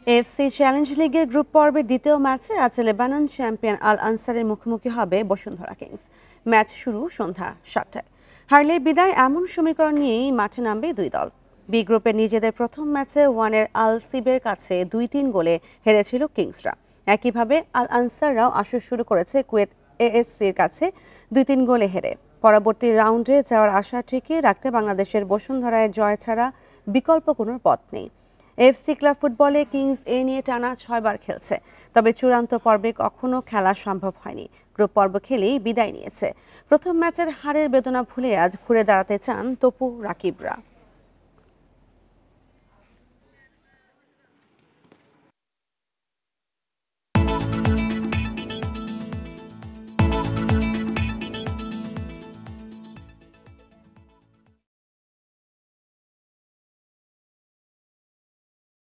AFC challenge লিগের group পর্বের দ্বিতীয় ম্যাচে আজ লেবানন চ্যাম্পিয়ন আল আনসারের মুখোমুখি হবে বসুন্ধরা কিংস। ম্যাচ শুরু সন্ধ্যা 7টায়। হারলে বিদায় এমন সমীকরণ নিয়েই মাঠে নামবে দুই দল। বি গ্রুপের নিজেদের প্রথম ম্যাচে ওয়ানের আল সিবের কাছে 2-3 গোলে হেরেছিল কিংসরা। একইভাবে আল আনসাররাও আসর শুরু করেছে কুয়েত এএসসির কাছে 2-3 গোলে হেরে। পরবর্তী রাউন্ডে যাওয়ার আশা টিকিয়ে রাখতে বাংলাদেশের বসুন্ধরায় জয় ছাড়া বিকল্প কোনো পথ নেই। এফসি ক্লাব ফুটবলে কিংস এ নিয়ে টানা 6বার খেলছে, তবে চূড়ান্ত পর্বে কখনো খেলা সম্ভব হয়নি। গ্রুপ পর্ব খেলেই বিদায় নিয়েছে। প্রথম ম্যাচের হারের বেদনা ভুলে আজ ঘুরে দাঁড়াতে চান তপু রাকিবরা।